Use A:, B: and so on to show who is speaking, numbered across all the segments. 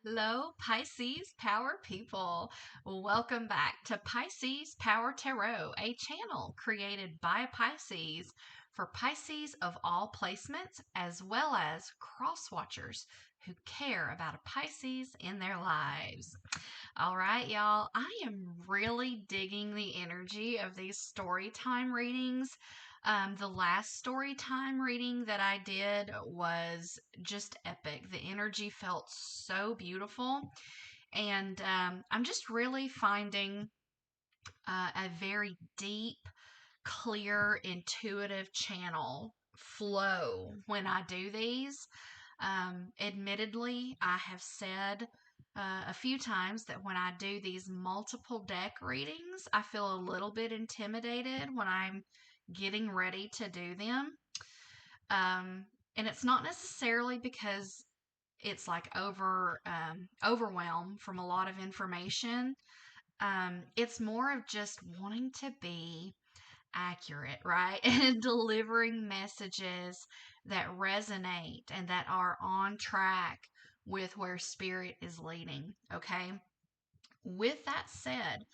A: Hello, Pisces Power people. Welcome back to Pisces Power Tarot, a channel created by Pisces for Pisces of all placements, as well as cross watchers who care about a Pisces in their lives. All right, y'all, I am really digging the energy of these story time readings. The last story time reading that I did was just epic. The energy felt so beautiful, and I'm just really finding a very deep, clear, intuitive channel flow when I do these. Admittedly, I have said a few times that when I do these multiple deck readings, I feel a little bit intimidated when I'm getting ready to do them. And it's not necessarily because it's like overwhelm from a lot of information. It's more of just wanting to be accurate, right? And delivering messages that resonate and that are on track with where spirit is leading, okay? With that said,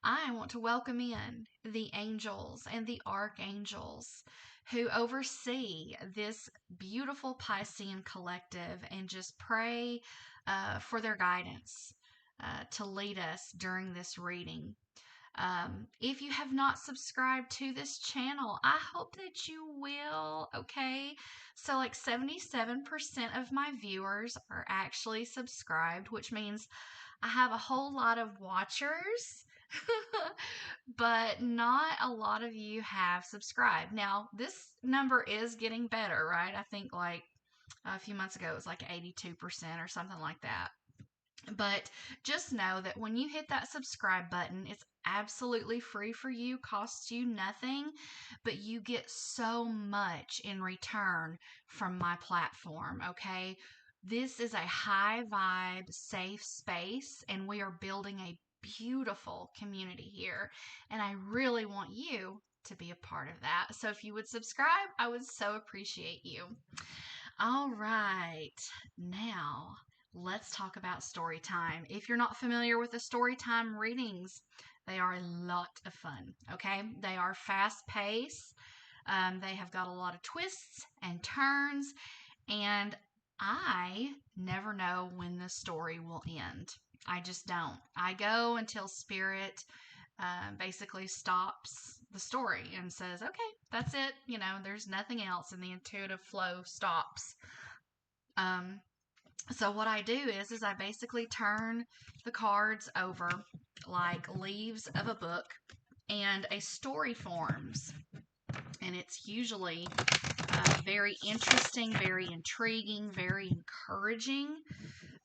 A: I want to welcome in the angels and the archangels who oversee this beautiful Piscean collective and just pray for their guidance to lead us during this reading. If you have not subscribed to this channel, I hope that you will, okay? So, like 77% of my viewers are actually subscribed, which means I have a whole lot of watchers, but not a lot of you have subscribed. Now, this number is getting better, right? I think like a few months ago it was like 82% or something like that. But just know that when you hit that subscribe button, it's absolutely free for you, costs you nothing, but you get so much in return from my platform, okay? This is a high vibe, safe space, and we are building a beautiful community here. And I really want you to be a part of that. So if you would subscribe, I would so appreciate you. All right, now let's talk about story time. If you're not familiar with the story time readings, they are a lot of fun, okay? They are fast paced, they have got a lot of twists and turns, and I never know when the story will end. I just don't. I go until spirit basically stops the story and says, okay, that's it. You know, there's nothing else, and the intuitive flow stops. Um, so what I do is I basically turn the cards over like leaves of a book, and a story forms, and it's usually very interesting, very intriguing, very encouraging,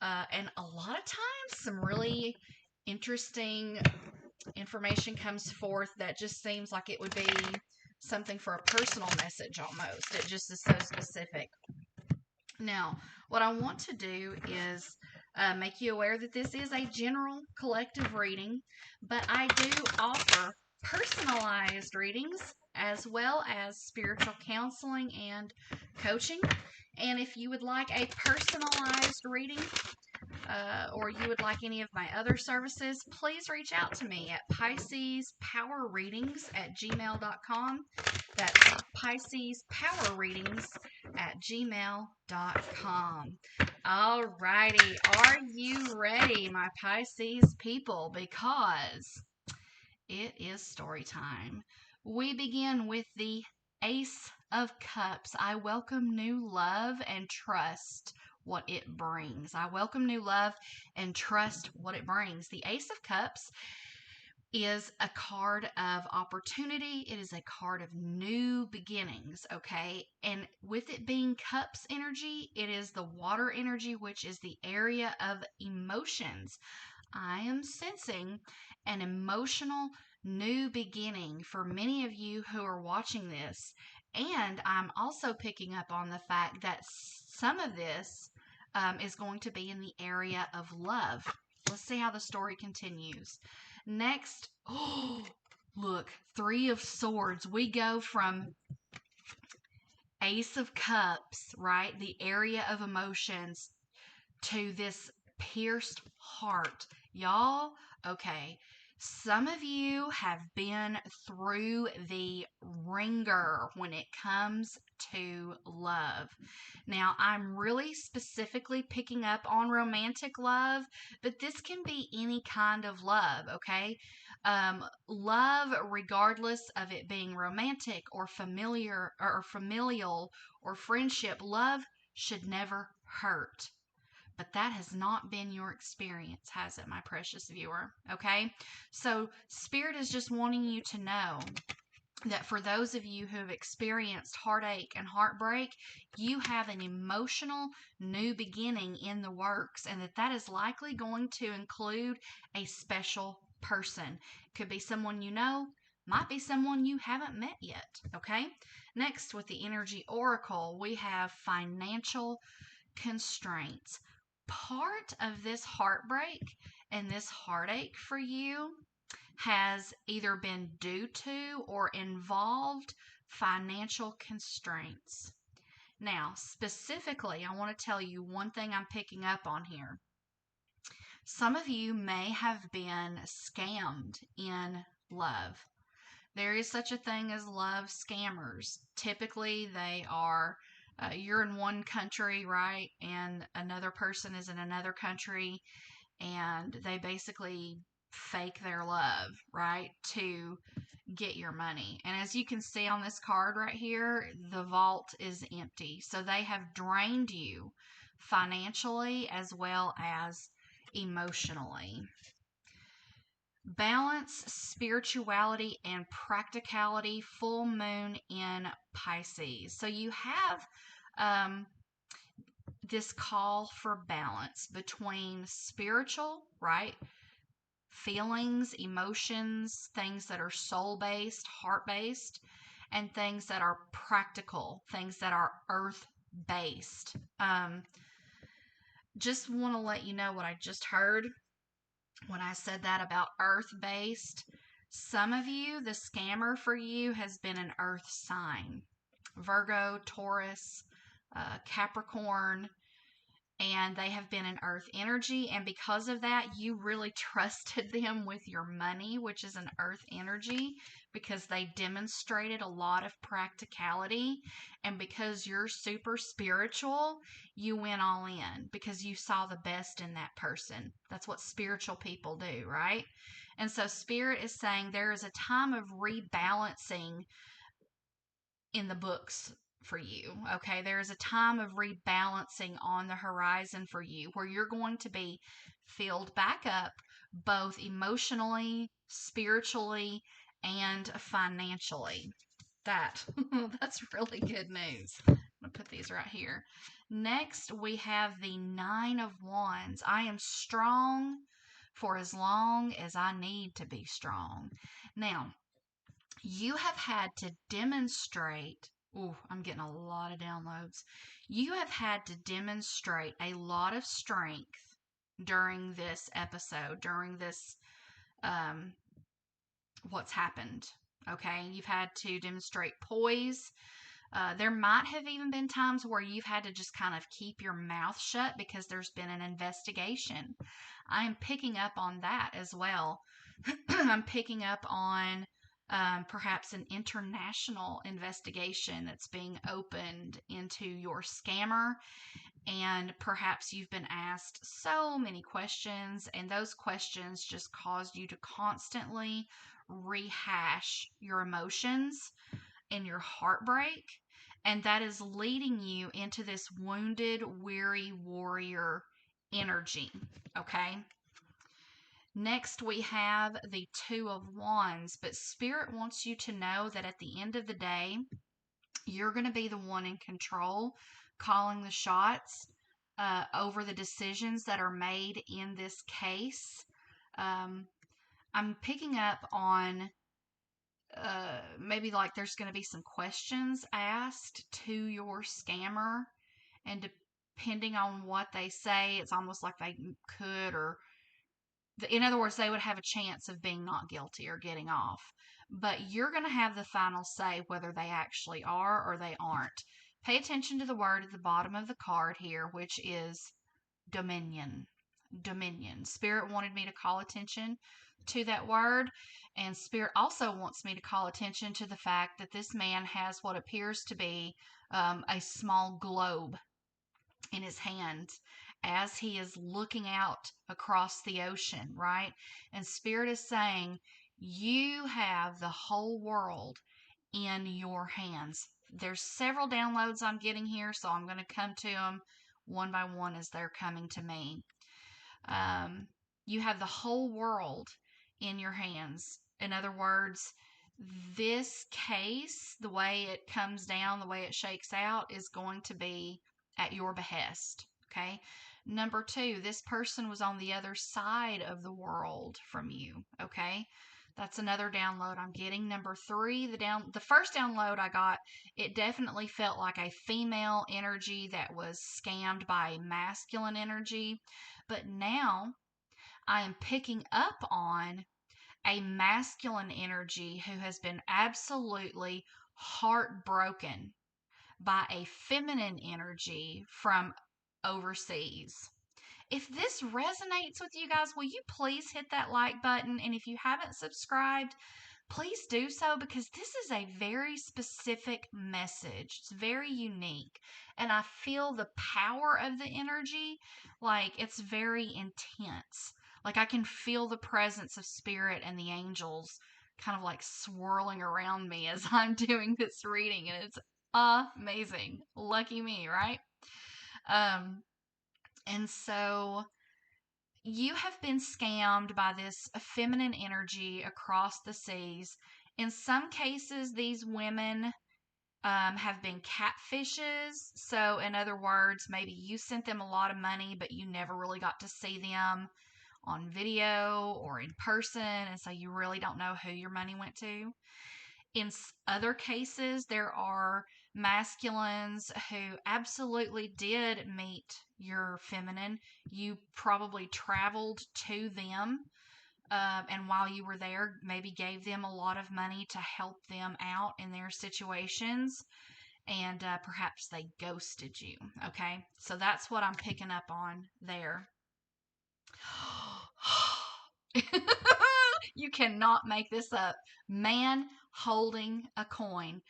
A: and a lot of times some really interesting information comes forth that just seems like it would be something for a personal message almost. It just is so specific. Now, what I want to do is make you aware that this is a general collective reading, but I do offer personalized readings as well as spiritual counseling and coaching. And if you would like a personalized reading, or you would like any of my other services, please reach out to me at PiscesPowerReadings@gmail.com. That's PiscesPowerReadings@gmail.com. Alrighty, are you ready, my Pisces people? Because it is story time. We begin with the Ace of Cups. I welcome new love and trust what it brings. I welcome new love and trust what it brings. The Ace of Cups is a card of opportunity. It is a card of new beginnings, okay? And with it being cups energy, it is the water energy, which is the area of emotions. I am sensing an emotional new beginning for many of you who are watching this. And I'm also picking up on the fact that some of this is going to be in the area of love. Let's see how the story continues. Next, oh, look, Three of Swords. We go from Ace of Cups, right? The area of emotions, to this pierced heart. Y'all, okay. Some of you have been through the ringer when it comes to love. Now, I'm really specifically picking up on romantic love, but this can be any kind of love, okay? Love, regardless of it being romantic or familial or friendship, love should never hurt. But that has not been your experience, has it, my precious viewer? Okay? So, Spirit is just wanting you to know that for those of you who have experienced heartache and heartbreak, you have an emotional new beginning in the works, and that is likely going to include a special person. Could be someone you know, might be someone you haven't met yet. Okay? Next, with the Energy Oracle, we have financial constraints. Part of this heartbreak and this heartache for you has either been due to or involved financial constraints. Now, specifically, I want to tell you one thing I'm picking up on here. Some of you may have been scammed in love. There is such a thing as love scammers. Typically, they are, you're in one country, right? And another person is in another country, and they basically fake their love, right? To get your money. And as you can see on this card right here, the vault is empty. So they have drained you financially as well as emotionally. Balance, spirituality, and practicality, full moon in Pisces. So you have this call for balance between spiritual, right? Feelings, emotions, things that are soul based, heart based, and things that are practical, things that are earth based. Just want to let you know what I just heard when I said that about earth based. Some of you, the scammer for you has been an earth sign: Virgo, Taurus, Capricorn, and they have been an earth energy. And because of that, you really trusted them with your money, which is an earth energy, because they demonstrated a lot of practicality. And because you're super spiritual, you went all in because you saw the best in that person. That's what spiritual people do, right? And so Spirit is saying there is a time of rebalancing in the books for you. Okay, there is a time of rebalancing on the horizon for you where you're going to be filled back up both emotionally, spiritually, and financially. That's really good news. I'm going to put these right here. Next, we have the Nine of Wands. I am strong for as long as I need to be strong. Now, you have had to demonstrate. Oh, I'm getting a lot of downloads. You have had to demonstrate a lot of strength during this episode, during this, um, what's happened. Okay, you've had to demonstrate poise. There might have even been times where you've had to just kind of keep your mouth shut because there's been an investigation. I am picking up on that as well. I'm picking up on perhaps an international investigation that's being opened into your scammer. And perhaps you've been asked so many questions, and those questions just caused you to constantly rehash your emotions and your heartbreak. And that is leading you into this wounded, weary warrior energy. Okay? Next, we have the Two of Wands, but Spirit wants you to know that at the end of the day, you're going to be the one in control, calling the shots over the decisions that are made in this case. I'm picking up on maybe like there's going to be some questions asked to your scammer, and depending on what they say, it's almost like they could, or in other words, they would have a chance of being not guilty or getting off. But you're going to have the final say whether they actually are or they aren't. Pay attention to the word at the bottom of the card here, which is dominion. dominion. Spirit wanted me to call attention to that word, and Spirit also wants me to call attention to the fact that this man has what appears to be a small globe in his hand as he is looking out across the ocean, right? And Spirit is saying, you have the whole world in your hands. There's several downloads I'm getting here, so I'm going to come to them one by one as they're coming to me. You have the whole world in your hands. In other words, this case, the way it comes down, the way it shakes out, is going to be at your behest. Okay. Number two, this person was on the other side of the world from you. Okay. That's another download I'm getting. Number three, the first download I got, it definitely felt like a female energy that was scammed by masculine energy. But now I am picking up on a masculine energy who has been absolutely heartbroken by a feminine energy from overseas. If this resonates with you guys, will you please hit that like button? And if you haven't subscribed, please do so, because this is a very specific message. It's very unique. And I feel the power of the energy, like it's very intense. Like I can feel the presence of Spirit and the angels kind of like swirling around me as I'm doing this reading. And it's amazing. Lucky me, right? And so you have been scammed by this feminine energy across the seas. In some cases, these women have been catfishes. So, in other words, maybe you sent them a lot of money, but you never really got to see them on video or in person. And so you really don't know who your money went to. In other cases, there are masculines who absolutely did meet your feminine. You probably traveled to them, and while you were there, maybe gave them a lot of money to help them out in their situations, and perhaps they ghosted you. Okay, so that's what I'm picking up on there. You cannot make this up. Man holding a coin.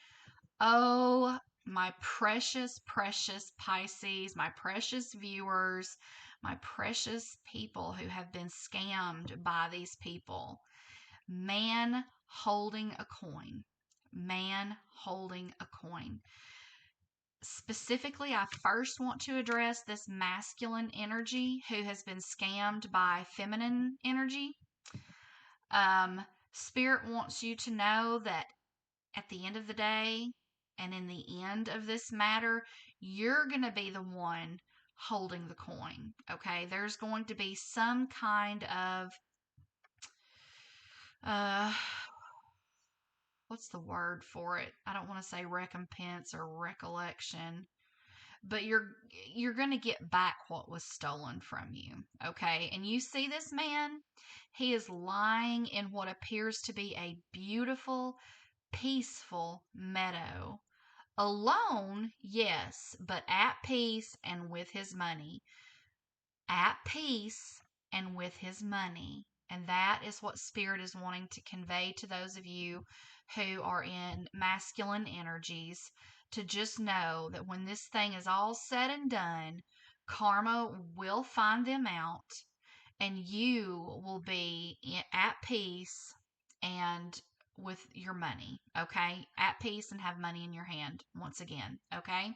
A: Oh, my precious, precious Pisces, my precious viewers, my precious people who have been scammed by these people. Man holding a coin. Man holding a coin. Specifically, I first want to address this masculine energy who has been scammed by feminine energy. Spirit wants you to know that at the end of the day, and in the end of this matter, you're going to be the one holding the coin. Okay, there's going to be some kind of uh what's the word for it? I don't want to say recompense or recollection, but you're going to get back what was stolen from you. Okay, and you see this man, he is lying in what appears to be a beautiful, peaceful meadow. Alone, yes, but at peace and with his money. At peace and with his money. And that is what Spirit is wanting to convey to those of you who are in masculine energies, to just know that when this thing is all said and done, karma will find them out, and you will be at peace and with your money, okay? At peace and have money in your hand once again, okay?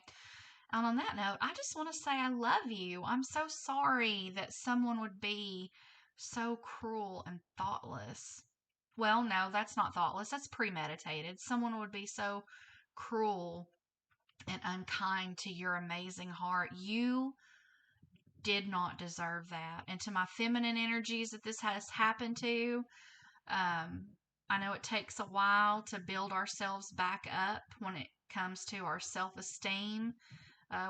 A: And on that note, I just want to say I love you. I'm so sorry that someone would be so cruel and thoughtless. Well, no, that's not thoughtless. That's premeditated. Someone would be so cruel and unkind to your amazing heart. You did not deserve that. And to my feminine energies that this has happened to, I know it takes a while to build ourselves back up when it comes to our self esteem.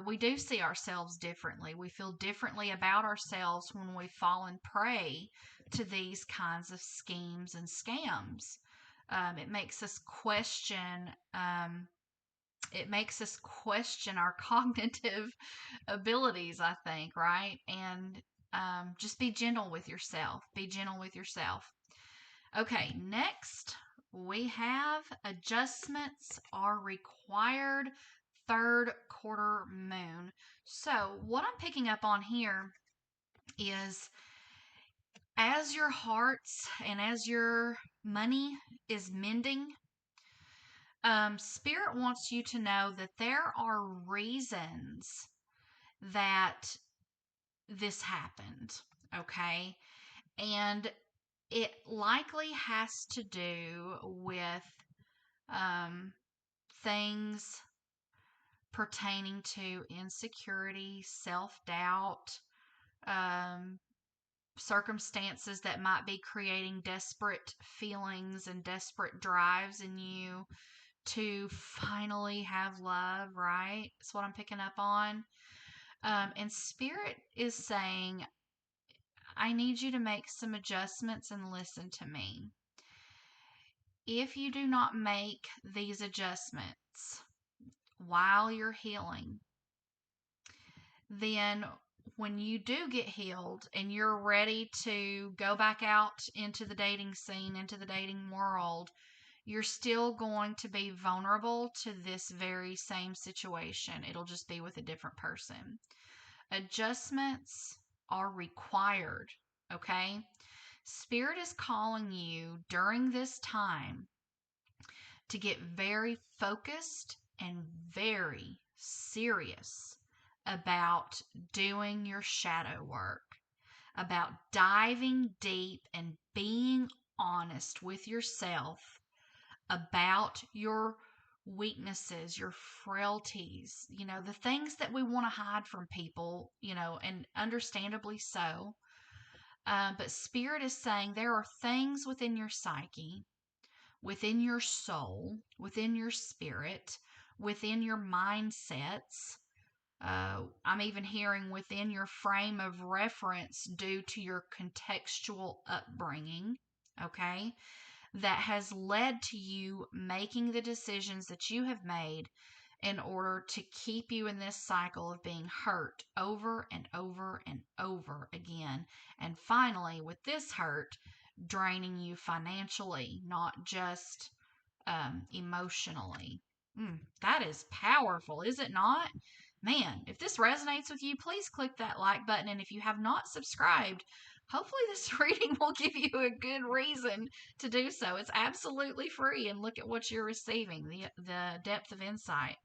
A: We do see ourselves differently. We feel differently about ourselves when we've fallen prey to these kinds of schemes and scams. It makes us question. It makes us question our cognitive abilities, I think, right? And Just be gentle with yourself. Be gentle with yourself. Okay, next we have adjustments are required, third quarter moon. So, what I'm picking up on here is as your hearts and as your money is mending, Spirit wants you to know that there are reasons that this happened, okay? And it likely has to do with things pertaining to insecurity, self doubt, um, circumstances that might be creating desperate feelings and desperate drives in you to finally have love, right? That's what I'm picking up on. And Spirit is saying, I need you to make some adjustments and listen to me. If you do not make these adjustments while you're healing, then when you do get healed and you're ready to go back out into the dating scene, into the dating world, you're still going to be vulnerable to this very same situation. It'll just be with a different person. Adjustments are required, okay? Spirit is calling you during this time to get very focused and very serious about doing your shadow work, about diving deep and being honest with yourself about your weaknesses, your frailties, the things that we want to hide from people, and understandably so. But Spirit is saying there are things within your psyche, within your soul, within your spirit, within your mindsets. I'm even hearing within your frame of reference due to your contextual upbringing, okay, that has led to you making the decisions that you have made in order to keep you in this cycle of being hurt over and over and over again. And finally, with this hurt, draining you financially, not just emotionally. That is powerful, is it not? Man, if this resonates with you, please click that like button. And if you have not subscribed, hopefully this reading will give you a good reason to do so. It's absolutely free, and look at what you're receiving, the depth of insight.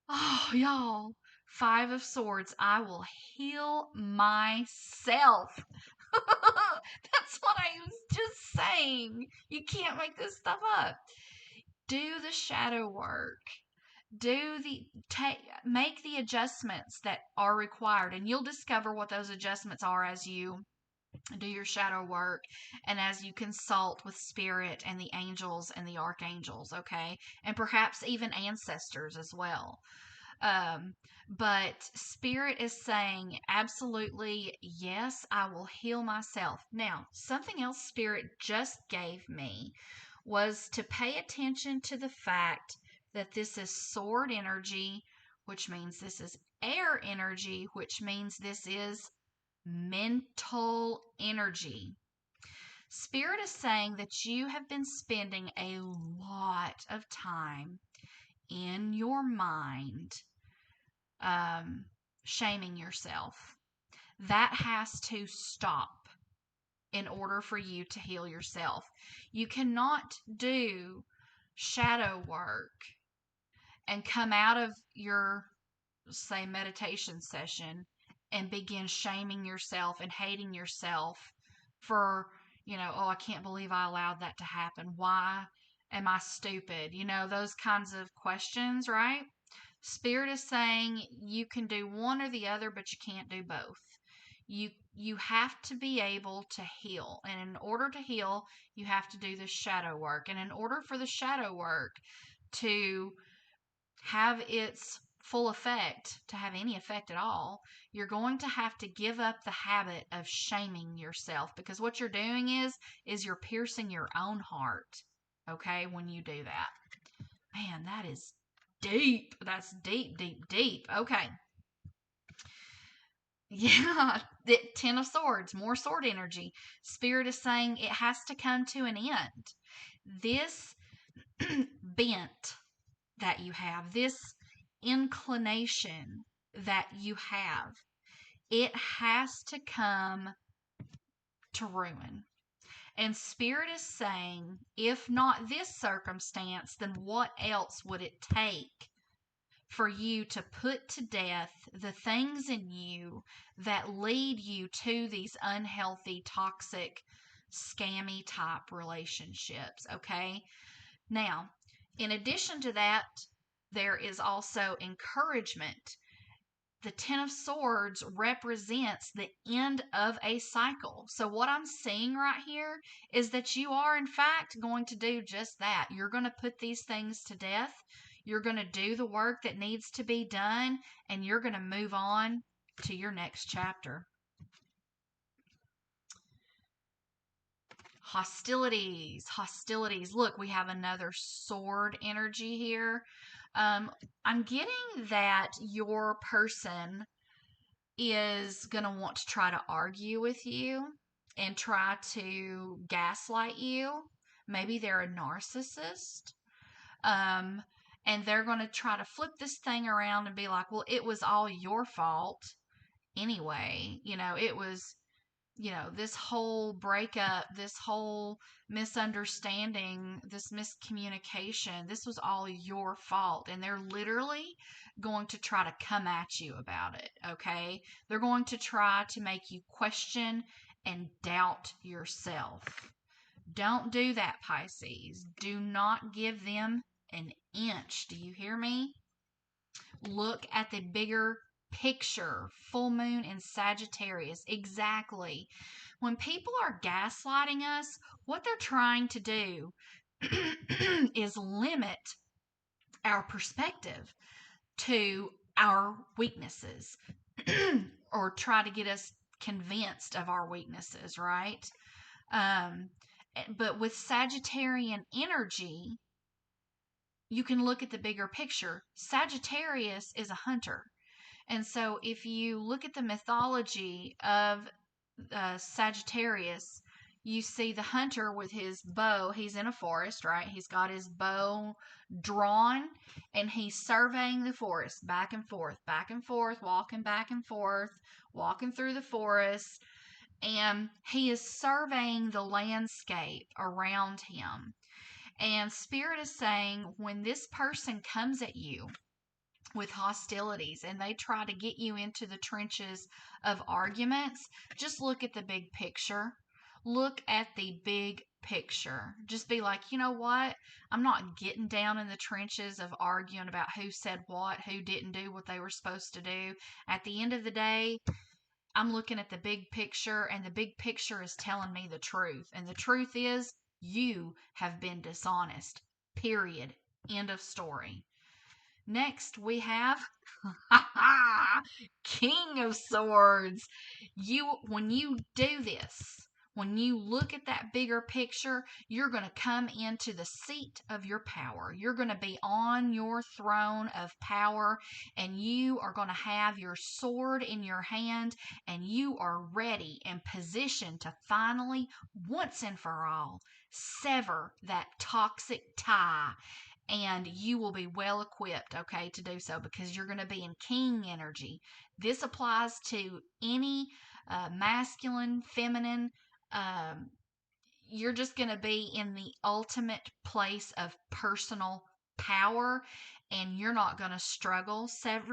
A: Oh, y'all. Five of Swords. I will heal myself. That's what I was just saying. You can't make this stuff up. Do the shadow work. Make the adjustments that are required, and you'll discover what those adjustments are as you do your shadow work and as you consult with Spirit and the angels and the archangels, okay? And perhaps even ancestors as well. But Spirit is saying, absolutely, yes, I will heal myself. Now, something else Spirit just gave me was to pay attention to the fact that this is sword energy, which means this is air energy, which means this is mental energy. Spirit is saying that you have been spending a lot of time in your mind shaming yourself. That has to stop in order for you to heal yourself. You cannot do shadow work and come out of your, say, meditation session and begin shaming yourself and hating yourself for, oh, I can't believe I allowed that to happen. Why am I stupid? Those kinds of questions, right? Spirit is saying you can do one or the other, but you can't do both. You have to be able to heal. And in order to heal, you have to do the shadow work. And in order for the shadow work to have its full effect, to have any effect at all, you're going to have to give up the habit of shaming yourself, because what you're doing is you're piercing your own heart, okay, when you do that. Man, that is deep. That's deep, deep, deep. Okay. Yeah, the Ten of Swords, more sword energy. Spirit is saying it has to come to an end. This bent that you have, this inclination that you have, it has to come to ruin. And Spirit is saying, if not this circumstance, then what else would it take for you to put to death the things in you that lead you to these unhealthy, toxic, scammy type relationships? Okay. Now, in addition to that, there is also encouragement. The Ten of Swords represents the end of a cycle. So, what I'm seeing right here is that you are, in fact, going to do just that. You're going to put these things to death. You're going to do the work that needs to be done, and you're going to move on to your next chapter. Hostilities, hostilities. Look, we have another sword energy here. I'm getting that your person is going to want to try to argue with you and try to gaslight you. Maybe they're a narcissist. Um, and they're going to try to flip this thing around and be like, well, it was all your fault anyway. It was, this whole breakup, this whole misunderstanding, this miscommunication, this was all your fault. And they're literally going to try to come at you about it, okay? They're going to try to make you question and doubt yourself. Don't do that, Pisces. Do not give them an inch. Do you hear me? Look at the bigger picture. Full moon in Sagittarius. Exactly. When people are gaslighting us, what they're trying to do is limit our perspective to our weaknesses or try to get us convinced of our weaknesses, right? Um, but with Sagittarian energy, you can look at the bigger picture. Sagittarius is a hunter. And so if you look at the mythology of Sagittarius, you see the hunter with his bow. He's in a forest, right? He's got his bow drawn and he's surveying the forest back and forth, walking back and forth, walking through the forest. And he is surveying the landscape around him. And Spirit is saying when this person comes at you with hostilities and they try to get you into the trenches of arguments, just look at the big picture. Look at the big picture. Just be like, you know what? I'm not getting down in the trenches of arguing about who said what, who didn't do what they were supposed to do. At the end of the day, I'm looking at the big picture, and the big picture is telling me the truth. And the truth is, you have been dishonest. Period. End of story. Next, we have King of Swords. When you do this, when you look at that bigger picture, you're going to come into the seat of your power. You're going to be on your throne of power, and you are going to have your sword in your hand, and you are ready and positioned to finally, once and for all, sever that toxic tie, and you will be well equipped, okay, to do so because you're going to be in king energy. This applies to any masculine, feminine. Um, you're just going to be in the ultimate place of personal power, and you're not going to struggle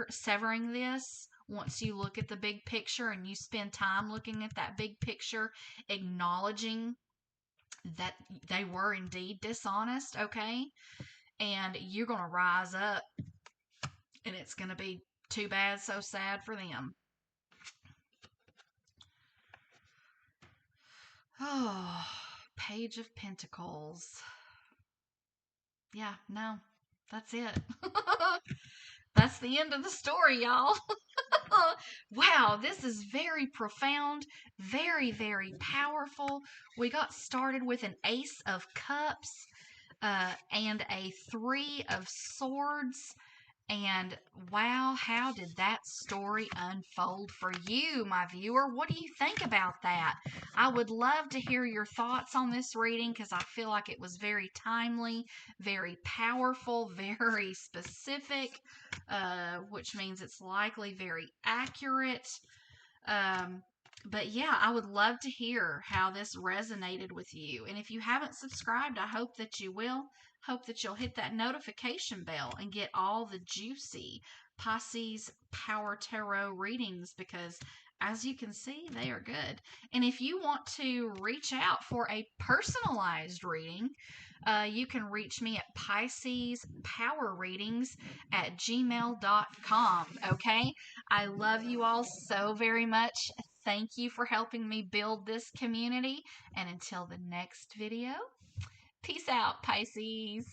A: severing this. Once you look at the big picture and you spend time looking at that big picture, acknowledging that they were indeed dishonest, okay? And you're going to rise up, and it's going to be too bad, so sad for them. Oh, Page of Pentacles. Yeah, no, that's it. That's the end of the story, y'all. Wow, this is very profound, very, very powerful. We got started with an Ace of Cups and a Three of Swords. And wow, how did that story unfold for you, my viewer? What do you think about that? I would love to hear your thoughts on this reading because I feel like it was very timely, very powerful, very specific, which means it's likely very accurate. Um, but yeah, I would love to hear how this resonated with you. And if you haven't subscribed, I hope that you will. Hope that you'll hit that notification bell and get all the juicy Pisces Power Tarot readings because, as you can see, they are good. And if you want to reach out for a personalized reading, you can reach me at Pisces Power Readings at gmail.com. Okay? I love you all so very much. Thank you for helping me build this community. And until the next video, peace out, Pisces.